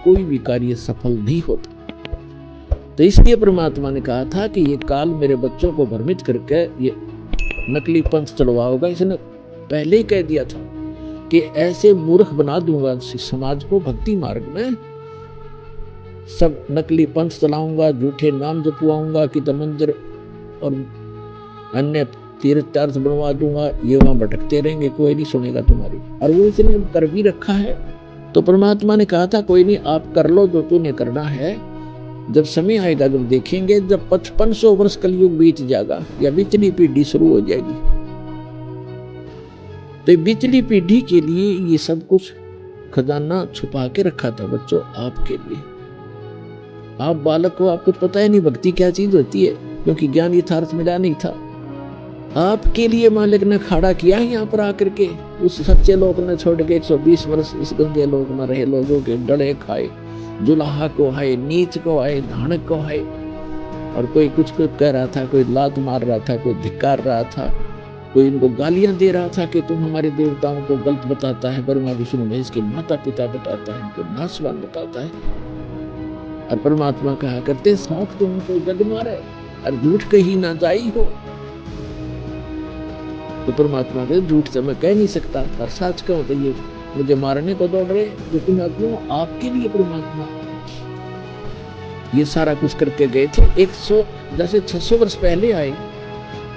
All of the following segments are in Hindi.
कोई भी कार्य सफल नहीं होता। तो इसलिए परमात्मा ने कहा था कि ये काल मेरे बच्चों को भ्रमित करके ये नकली पंथ चढ़वाओगा। इसने पहले ही कह दिया था कि ऐसे मूर्ख बना दूंगा समाज को, भक्ति मार्ग में सब नकली पंथ चलाऊंगा, झूठे नाम जपवाऊंगा, कि मंदिर और अन्य तीर्थ तीर्थ बनवा दूंगा, ये वहां भटकते रहेंगे, कोई नहीं सुनेगा तुम्हारी। और वो इसने कर भी रखा है। तो परमात्मा ने कहा था कोई नहीं, आप कर लो जो तूने करना है, जब समय आएगा जब देखेंगे, जब 5500 वर्ष कलयुग बीत जाएगा या बिचली पीढ़ी शुरू हो जाएगी, तो बिचली पीढ़ी के लिए ये सब कुछ खजाना छुपा के रखा था बच्चों आपके लिए। आप बालक को आप कुछ पता ही नहीं भक्ति क्या चीज होती है, क्योंकि ज्ञान यथार्थ मिला नहीं था। आपके लिए मालिक ने खड़ा किया यहाँ पर आकर के, उस सच्चे लोक ने छोड़ के 120 वर्ष इस गंदे लोक में रहे लोगों के डड़े खाए, जुलाहा को आए, नीच को आए, धानक को आए। और कोई कुछ कह रहा था, कोई लात मार रहा था, कोई धिक्कार रहा था, कोई इनको गालियां दे रहा था कि तुम हमारे देवताओं को गलत बताता है, ब्रह्मा विष्णु महेश के माता पिता बताता है, इनको नासवान बताता है। और परमात्मा कहा करते साथ तुमको जग मारे और झूठ कहीं ना जाई हो। तो परमात्मा के झूठ से मैं कह नहीं सकता, और सच कहूं तो ये मुझे मारने को दौड़ रहे, लेकिन क्यों आपके लिए परमात्मा ये सारा कुछ करके गए थे। 100 जैसे 600 वर्ष पहले आए,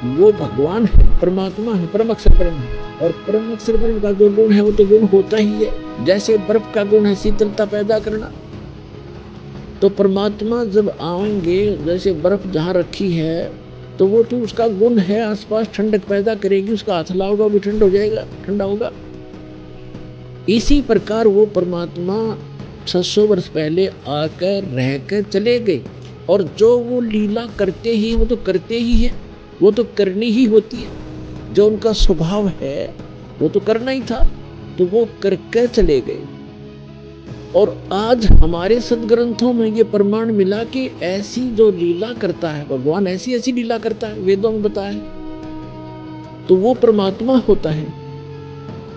वो भगवान है, परमात्मा है, परम अक्षर ब्रह्म है। और परम अक्षर ब्रह्म का जो गुण है वो तो गुण होता ही है। जैसे बर्फ का गुण है शीतलता पैदा करना, तो परमात्मा जब आएंगे, जैसे बर्फ जहां रखी है तो वो तो उसका गुण है, आसपास ठंडक पैदा करेगी, उसका हाथ लाओगा वो भी ठंडा हो जाएगा, ठंडा होगा। इसी प्रकार वो परमात्मा 600 वर्ष पहले आकर रहकर चले गए, और जो वो लीला करते ही वो तो करते ही है, वो तो करनी ही होती है। जो उनका स्वभाव है वो तो करना ही था, तो वो करके चले गए। और आज हमारे सदग्रंथों में ये प्रमाण मिला कि ऐसी जो लीला करता है भगवान, ऐसी ऐसी लीला करता है, वेदों में बताया है, तो वो परमात्मा होता है।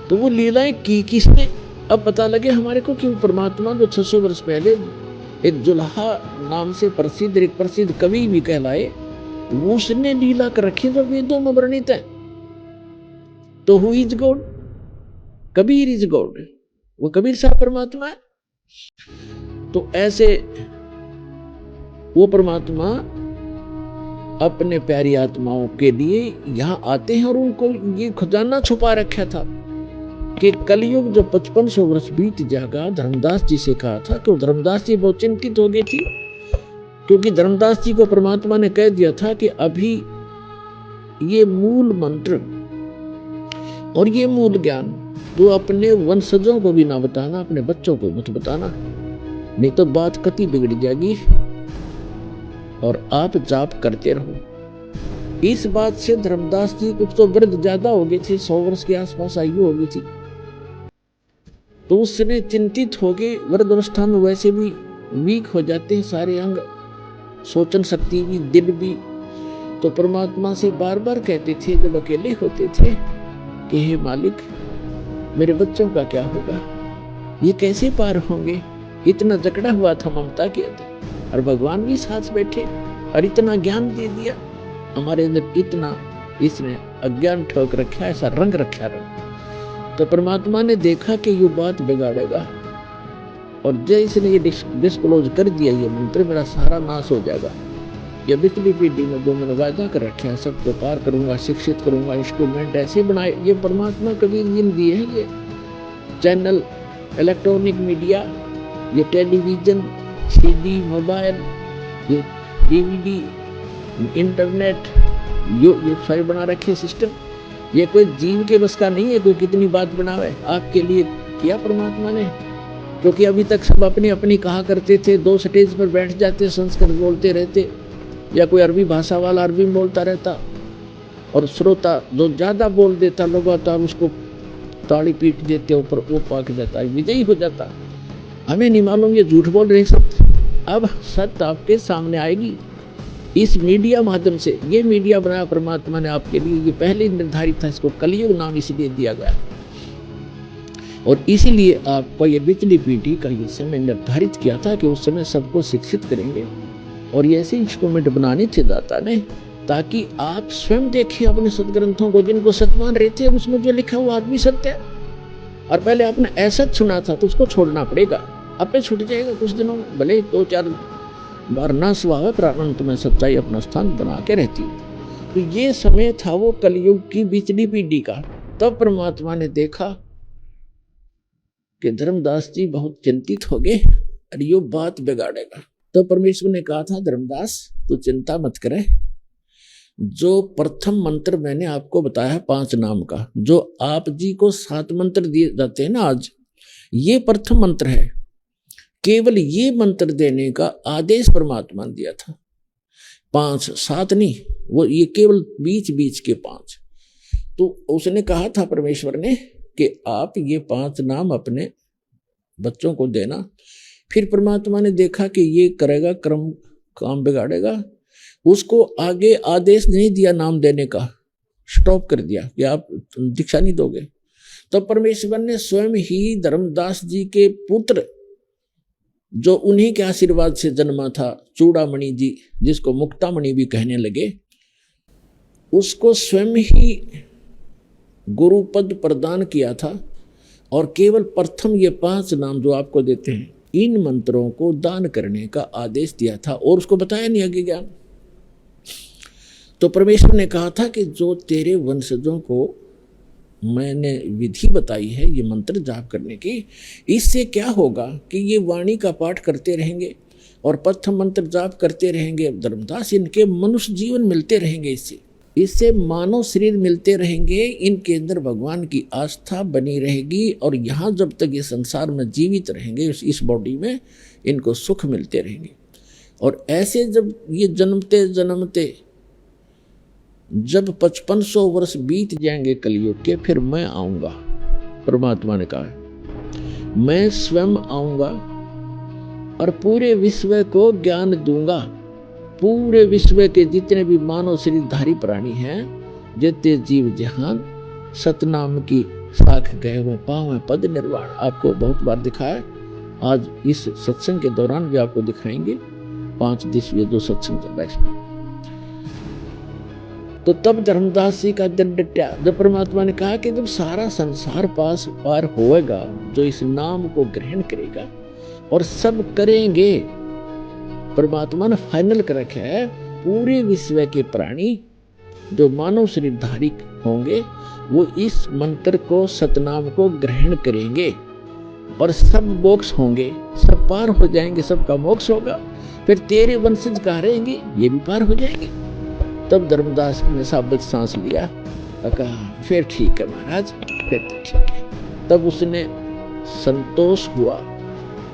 तो वो लीलाएं की किसने, अब पता लगे हमारे को कि परमात्मा जो 600 वर्ष पहले एक जुल्हा नाम से प्रसिद्ध, एक प्रसिद्ध कवि भी कहलाए, उसने लीला कर रखी जो वेदों में वर्णित है। तो who is God? Kabir is God. वो कबीर साहब परमात्मा है। तो ऐसे वो परमात्मा अपने प्यारी आत्माओं के लिए यहाँ आते हैं, और उनको ये खजाना छुपा रखा था कि कलयुग जो 5500 वर्ष बीत जाएगा। धर्मदास जी से कहा था कि धर्मदास जी बहुत चिंतित हो गए थे, क्योंकि धर्मदास जी को परमात्मा ने कह दिया था कि अभी ये मूल मंत्र और ये मूल ज्ञान तो अपने वंशजों को भी ना बताना, अपने बच्चों को मत बताना, नहीं तो बात कति बिगड़ जाएगी, और आप जाप करते रहो। इस बात से धर्मदास जी कुछ तो वृद्ध ज्यादा हो गए थे, 100 वर्ष के आसपास आयु हो गई थी। तो उसने चिंतित हो गए, वृद्ध अवस्था में वैसे भी वीक हो जाते हैं सारे अंग, सोचन शक्ति भी, दिल भी। तो परमात्मा से बार बार कहते थे जब अकेले होते थे कि हे मालिक, मेरे बच्चों का क्या होगा, ये कैसे पार होंगे। इतना जकड़ा हुआ था ममता के अंदर, और भगवान भी साथ बैठे और इतना ज्ञान दे दिया हमारे अंदर, इतना इसने अज्ञान ठोक रखा, ऐसा रंग रखा रंग। तो परमात्मा ने देखा कि ये बात बिगाड़ेगा, और जैसे इसने ये डिस्क्लोज कर दिया ये मंत्र, मेरा सारा नाश हो जाएगा। ये पिछली पीढ़ी में जो मैंने वायदा कर रखे हैं सबको पार करूंगा, शिक्षित करूंगा, इंस्ट्रूमेंट ऐसे बनाए। ये परमात्मा कबीर जी ने दिए हैं, ये चैनल, इलेक्ट्रॉनिक मीडिया, ये टेलीविजन, सीडी, मोबाइल, ये डीवीडी, इंटरनेट, ये सारे बना रखे सिस्टम। ये कोई जीव के बस का नहीं है, कोई कितनी बात बनावे, आपके लिए किया परमात्मा ने। क्योंकि अभी तक सब अपनी अपनी कहा करते थे, दो स्टेज पर बैठ जाते, संस्कृत बोलते रहते, या कोई अरबी भाषा वाला अरबी बोलता रहता, और श्रोता जो ज्यादा बोल देता लगातार उसको ताड़ी पीट देते, ऊपर वो पाक जाता, विजयी हो जाता। हमें नहीं मालूम ये झूठ बोल रहे सब। अब सत्य आपके सामने आएगी इस मीडिया माध्यम से। ये मीडिया बनाया परमात्मा ने आपके लिए, ये पहले निर्धारित था, इसको कलयुग नाम इसलिए दिया गया और इसीलिए आपको ये बिचली पीढ़ी का ये समय निर्धारित किया था कि उस समय सबको शिक्षित करेंगे और ये ऐसे इंस्ट्रूमेंट बनाने थे दाता ने ताकि आप स्वयं देखिए अपने सदग्रंथों को, जिनको सत्य मान रहे थे, उसमें जो लिखा वो आदमी सत्य है। और पहले आपने ऐसा सुना था तो उसको छोड़ना पड़ेगा, आपे छूट जाएगा कुछ दिनों में, भले 2-4 बार नाश हुआ है, प्रारंभ में सच्चाई अपना स्थान बना के रहती है। तो ये समय था वो कलयुग की बिचली पीढ़ी का। तब परमात्मा ने देखा कि धर्मदास जी बहुत चिंतित हो गए और ये बात बिगाड़ेगा। तो परमेश्वर ने कहा था, धर्मदास तू चिंता मत करे, जो प्रथम मंत्र मैंने आपको बताया है 5 नाम का, जो आप जी को 7 मंत्र दिए जाते हैं ना आज, ये प्रथम मंत्र है। केवल ये मंत्र देने का आदेश परमात्मा ने दिया था, 5-7 नहीं, वो ये केवल बीच बीच के 5। तो उसने कहा था परमेश्वर ने कि आप ये 5 नाम अपने बच्चों को देना। फिर परमात्मा ने देखा कि ये करेगा क्रम, काम बिगाड़ेगा, उसको आगे आदेश नहीं दिया नाम देने का, स्टॉप कर दिया कि आप दीक्षा नहीं दोगे। तो परमेश्वर ने स्वयं ही धर्मदास जी के पुत्र, जो उन्हीं के आशीर्वाद से जन्मा था, चूड़ामणि जी, जिसको मुक्तामणि भी कहने लगे, उसको स्वयं ही गुरु पद प्रदान किया था। और केवल प्रथम ये 5 नाम जो आपको देते हैं, इन मंत्रों को दान करने का आदेश दिया था और उसको बताया नहीं आगे ज्ञान। तो परमेश्वर ने कहा था कि जो तेरे वंशजों को मैंने विधि बताई है ये मंत्र जाप करने की, इससे क्या होगा कि ये वाणी का पाठ करते रहेंगे और प्रथम मंत्र जाप करते रहेंगे धर्मदास, इनके मनुष्य जीवन मिलते रहेंगे, इससे मानव शरीर मिलते रहेंगे, इनके अंदर भगवान की आस्था बनी रहेगी और यहाँ जब तक ये संसार में जीवित रहेंगे इस बॉडी में, इनको सुख मिलते रहेंगे। और ऐसे जब ये जन्मते जन्मते जब 5500 वर्ष बीत जाएंगे कलयुग के, फिर मैं आऊंगा। परमात्मा ने कहा मैं स्वयं आऊंगा और पूरे विश्व को ज्ञान दूंगा। पूरे विश्व के जितने भी मानव शरीरधारी प्राणी हैं, जितने जीव जहान, सतनाम की साख गए हुए पाँव पद निर्वाण, आपको बहुत बार दिखाया। आज इस सत्संग के दौरान भी आपको दिखाएंगे 5 दिवसीय जो सत्संग चल रहा है। तो तब धर्मदास जी का दिल डटा, जब परमात्मा ने कहा कि जब सारा संसार पार होएगा, जो इस नाम को ग्रहण करेगा और सब करेंगे, परमात्मा ने फाइनल कर रखा है, पूरे विश्व के प्राणी जो मानव शरीरधारी होंगे वो इस मंत्र को, सतनाम को ग्रहण करेंगे और सब मोक्ष होंगे, सब पार हो जाएंगे, सबका मोक्ष होगा। फिर तेरे वंशज कहाँ रहेंगे, ये भी पार हो जाएंगे। तब धर्मदास ने साबित सांस लिया, कहा फिर ठीक है महाराज, फिर तो ठीक है। तब उसने संतोष हुआ।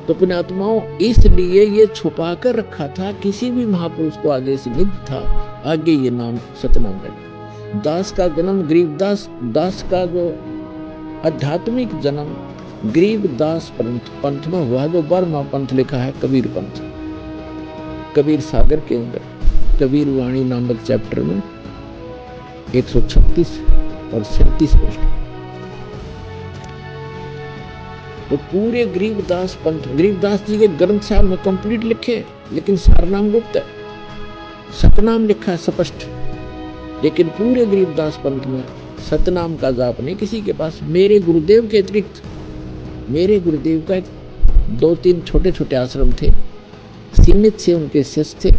तो पुण्यात्माओं, इसलिए ये छुपा कर रखा था, किसी भी महापुरुष को आदेश नहीं था आगे ये नाम सतनाम करना। दास का जन्म गरीबदास, दास का जो आध्यात्मिक जन्म गरीबदास पंथ में हुआ, जो 12वां पंथ लिखा है कबीर पंथ, कबीर सागर के अंदर कबीर वाणी नामक चैप्टर में 136 और 37 पृष्ठ। तो पूरे गरीबदास पंथ, गरीबदास जी के ग्रंथ साहब में कंप्लीट लिखे, लेकिन सारनाम गुप्त है, सतनाम लिखा है स्पष्ट, लेकिन पूरे गरीबदास पंथ में सतनाम का जाप नहीं किसी के पास। मेरे गुरुदेव के अतिरिक्त, मेरे गुरुदेव का 2-3 छोटे छोटे आश्रम थे, सीमित से उनके शिष्य थे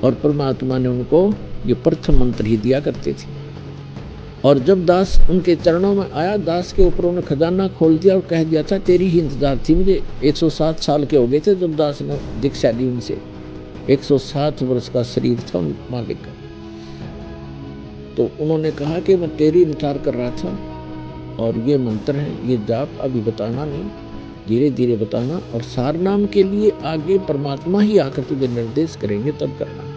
और परमात्मा ने उनको ये प्रथम मंत्र ही दिया करते थे। और जब दास उनके चरणों में आया, दास के ऊपर उन्होंने खजाना खोल दिया और कह दिया था तेरी ही इंतजार थी मुझे। 107 साल के हो गए थे जब दास ने दीक्षा ली उनसे, 107 वर्ष का शरीर था उन मालिक का। तो उन्होंने कहा कि मैं तेरी इंतजार कर रहा था और ये मंत्र है, ये जाप अभी बताना नहीं, धीरे धीरे बताना, और सारनाम के लिए आगे परमात्मा ही आकर तुझे निर्देश करेंगे तब करना।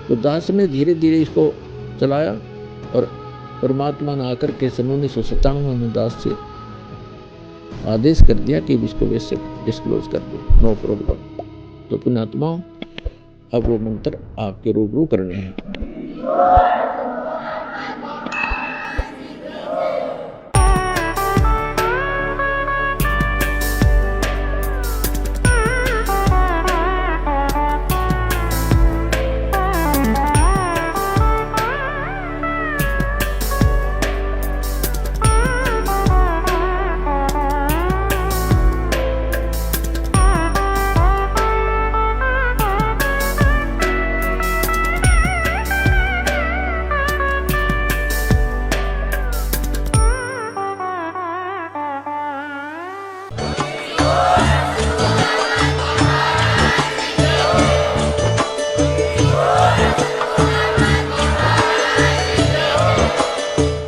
तो दास ने धीरे धीरे इसको चलाया और परमात्मा ने आकर के सन 1997 में दास से आदेश कर दिया कि इसको वैसे डिस्क्लोज कर दो, नो प्रॉब्लम। तो पुण्यात्माओं, अब वो मंत्र आपके रूबरू करने हैं।